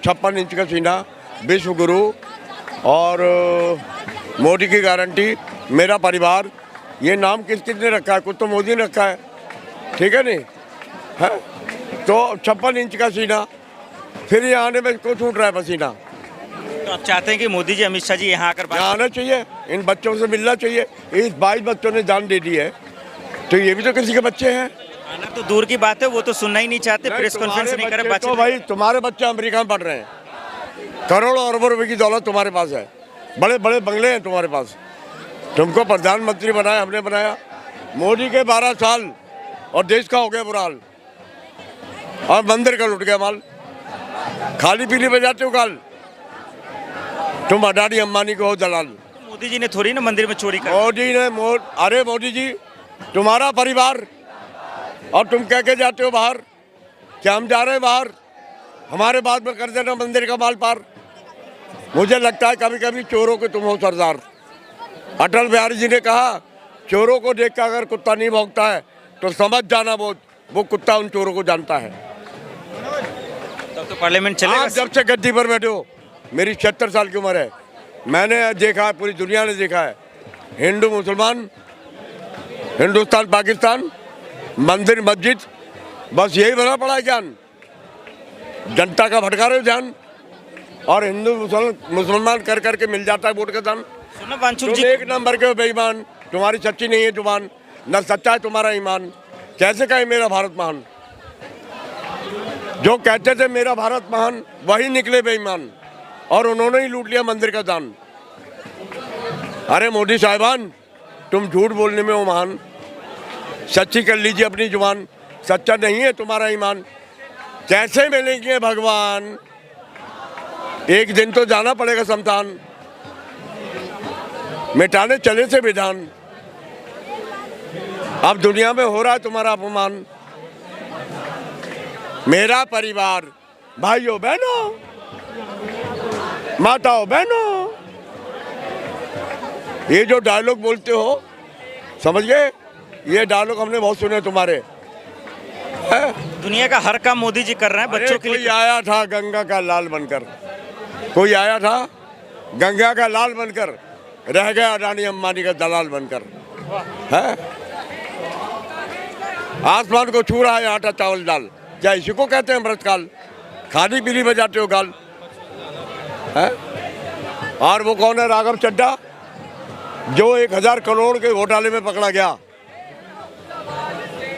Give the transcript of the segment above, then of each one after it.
56 inch का सीना, विश्व गुरु और मोदी की गारंटी, मेरा परिवार, ये नाम किसने रखा है? कुछ तो मोदी ने रखा है, ठीक है नहीं है? तो 56 इंच का सीना, फिर ये आने में क्यों छूट रहा है पसीना? तो आप चाहते हैं कि मोदी जी, अमित शाह जी यहाँ आकर बात आना चाहिए, इन बच्चों से मिलना चाहिए। इस 22 बच्चों ने जान दे दी है, तो ये भी तो किसी के बच्चे हैं। आना तो दूर की बात है, वो तो सुनना ही नहीं चाहते, प्रेस कॉन्फ्रेंस नहीं करे, तो भाई तुम्हारे बच्चे अमेरिका में पढ़ रहे हैं, करोड़ों अरबों रुपए की दौलत तुम्हारे पास है, बड़े बड़े बंगले हैं तुम्हारे पास, तुमको प्रधानमंत्री बनाया हमने बनाया। मोदी के 12 साल और देश का हो गया बुरा हाल, और मंदिर का लुट गया माल। खाली पीली बजाते हो गाल, तुम अडानी अंबानी को हो दलाल। मोदी जी ने थोड़ी ना मंदिर में चोरी कर। मोदी ने अरे मोदी जी, तुम्हारा परिवार, और तुम कह के जाते हो बाहर कि हम जा रहे हैं बाहर, हमारे बाद में कर देना मंदिर का माल पार। मुझे लगता है कभी कभी चोरों के तुम हो सरदार। अटल बिहारी जी ने कहा, चोरों को देख कर अगर कुत्ता नहीं भौंकता है तो समझ जाना वो कुत्ता उन चोरों को जानता है। तब तो पार्लियामेंट चलेगा। आप जब से गद्दी पर बैठे हो, मेरी 76 साल की उम्र है, मैंने देखा है, पूरी दुनिया ने देखा है, हिंदू मुसलमान, हिंदुस्तान पाकिस्तान, मंदिर मस्जिद, बस यही बना पड़ा है ज्ञान। जनता का भटका रहे हो ध्यान, और हिंदू मुसलमान कर करके मिल जाता है वोट का दान। सुनो वांचुक तुम जी, एक नंबर के हो बेईमान, तुम्हारी सच्ची नहीं है जुबान, न सच्चा है तुम्हारा ईमान। कैसे कहे मेरा भारत महान? जो कहते थे मेरा भारत महान, वही निकले बेईमान, और उन्होंने ही लूट लिया मंदिर का दान। अरे मोदी साहिबान, तुम झूठ बोलने में हो महान, सच्ची कर लीजिए अपनी जुबान। सच्चा नहीं है तुम्हारा ईमान, कैसे मिलेंगे भगवान? एक दिन तो जाना पड़ेगा शमशान, मिटाने चले से विधान। अब दुनिया में हो रहा है तुम्हारा अपमान। मेरा परिवार, भाइयों बहनों, माताओं बहनों, ये जो डायलॉग बोलते हो, समझ गए? ये डायलॉग हमने बहुत सुने तुम्हारे। दुनिया का हर काम मोदी जी कर रहे हैं बच्चों के लिए। कोई आया था गंगा का लाल बनकर, कोई आया था गंगा का लाल बनकर, रह गया अडानी अंबानी का दलाल बनकर। है आसमान को छू रहा है आटा चावल दाल, क्या इसी को कहते हैं अमृतकाल? खाली पीली बजाते हो गाल है? और वो कौन है? राघव चड्ढा, जो 1000 करोड़ के घोटाले में पकड़ा गया,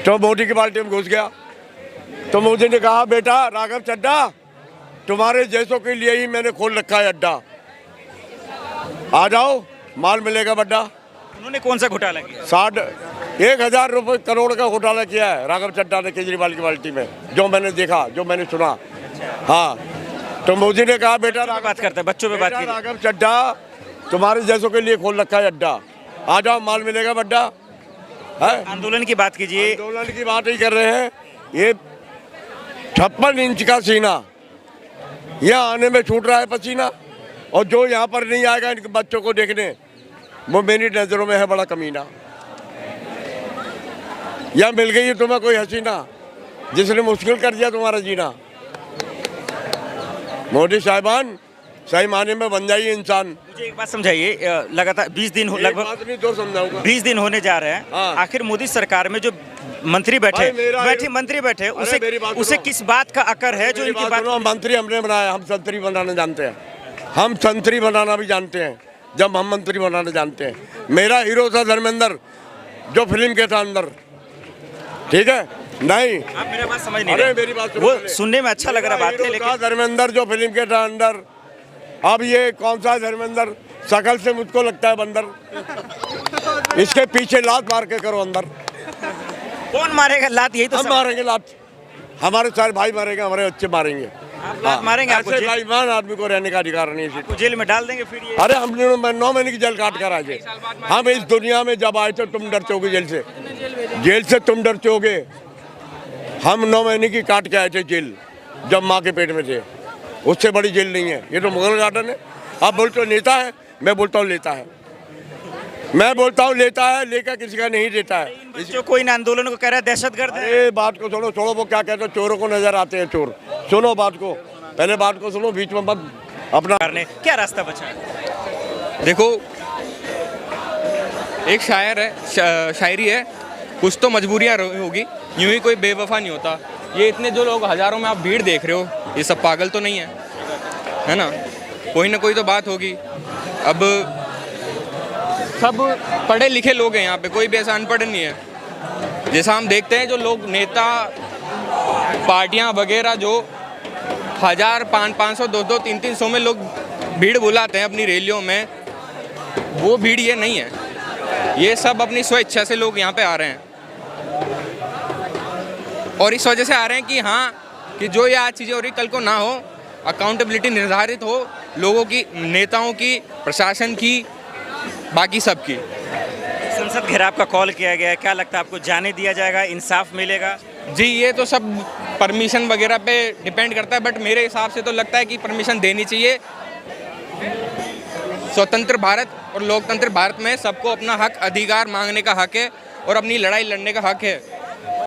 तो मोदी की पार्टी में घुस गया। तो मोदी ने कहा, बेटा राघव चड्ढा, तुम्हारे जैसों के लिए ही मैंने खोल रखा है अड्डा, आ जाओ माल मिलेगा बड्डा। उन्होंने कौन सा घोटाला किया? 1000 करोड़ का घोटाला किया है राघव चड्ढा ने केजरीवाल की पार्टी में, जो मैंने देखा, जो मैंने सुना। हाँ, तो मोदी ने कहा, बेटा बात करते हैं बच्चों पे बात की। राघव चड्ढा, तुम्हारे जैसों के लिए खोल रखा है अड्डा, आ जाओ माल मिलेगा बड्डा। है आंदोलन की बात कीजिए। आंदोलन की बात ही कर रहे हैं। ये 56 इंच का सीना, यहाँ आने में छूट रहा है पसीना, और जो यहाँ पर नहीं आएगा इन बच्चों को देखने, वो मेरी नज़रों में है बड़ा कमीना। या मिल गई तुम्हें कोई हसीना जिसने मुश्किल कर दिया तुम्हारा जीना। मोदी साहिबान, सही माने में बन जाइए इंसान। मुझे एक बात समझाइए, लगातार 20 दिन लगभग 20 दिन होने जा रहे हैं। हाँ। आखिर मोदी सरकार में जो मंत्री मंत्री बैठे उसे किस बात का अकर है जो इनकी बात? मंत्री हमने बनाया, हम संतरी बनाना जानते हैं, हम संतरी बनाना भी जानते हैं, जब हम मंत्री बनाना जानते हैं। मेरा हीरो था धर्मेंद्र, जो फिल्म के था अंदर, ठीक है? नहीं, आप मेरी बात समझ नहीं अरे रहे। मेरी बात वो सुनने में अच्छा लग रहा बात है, लेकिन धर्मेंद्र जो फिल्म के था अंदर, अब ये कौन सा धर्मेंद्र? शकल से मुझको लगता है बंदर। इसके पीछे लात मार के करो अंदर। कौन मारेगा लात? यही तो हम मारेंगे लात, हमारे सारे भाई मारेंगे, हमारे बच्चे मारेंगे। आप लात मारेंगे? आपको ऐसे बेईमान आदमी को रहने का अधिकार नहीं है। जेल में डाल देंगे फिर ये? अरे हम 9 महीने की जेल काट कर आए थे। हम इस दुनिया में जब आए थे, तुम डरते होगे जेल से, जेल से तुम डरते होगे। हम 9 महीने की काट के आए थे जेल, जब माँ के पेट में थे। उससे बड़ी जेल नहीं है, ये तो मुगल गार्डन है। आप बोलते हो नेता है, मैं बोलता हूँ लेता है, मैं बोलता हूँ लेता है, लेकर किसी का नहीं देता है। जो कोई इन आंदोलन को कह रहा है दहशतगर्द है। अरे बात को छोड़ो, वो क्या कहते हैं, चोरों को नजर आते हैं चोर। सुनो बात को, पहले बात को सुनो, बीच में मत अपना। करने क्या रास्ता बचा है? देखो, एक शायर है, शायरी है, कुछ तो मजबूरियाँ होगी, यूं ही कोई बेवफा नहीं होता। ये इतने जो लोग हज़ारों में आप भीड़ देख रहे हो, ये सब पागल तो नहीं है ना? कोई ना कोई तो बात होगी। अब सब पढ़े लिखे लोग हैं यहाँ पे, कोई भी ऐसा अनपढ़ नहीं है। जैसा हम देखते हैं जो लोग नेता, पार्टियाँ वगैरह जो 1000, 500, 200, 300 में लोग भीड़ बुलाते हैं अपनी रैलियों में, वो भीड़ ये नहीं है। ये सब अपनी स्वेच्छा से लोग यहाँ पे आ रहे हैं, और इस वजह से आ रहे हैं कि हाँ, कि जो ये आज चीज़ें हो रही कल को ना हो, अकाउंटेबिलिटी निर्धारित हो लोगों की, नेताओं की, प्रशासन की, बाकी सब की। संसद घेराव का कॉल किया गया है, क्या लगता है आपको? जाने दिया जाएगा, इंसाफ मिलेगा? जी, ये तो सब परमिशन वगैरह पे डिपेंड करता है, बट मेरे हिसाब से तो लगता है कि परमिशन देनी चाहिए। स्वतंत्र भारत और लोकतंत्र भारत में सबको अपना हक, अधिकार मांगने का हक है और अपनी लड़ाई लड़ने का हक है।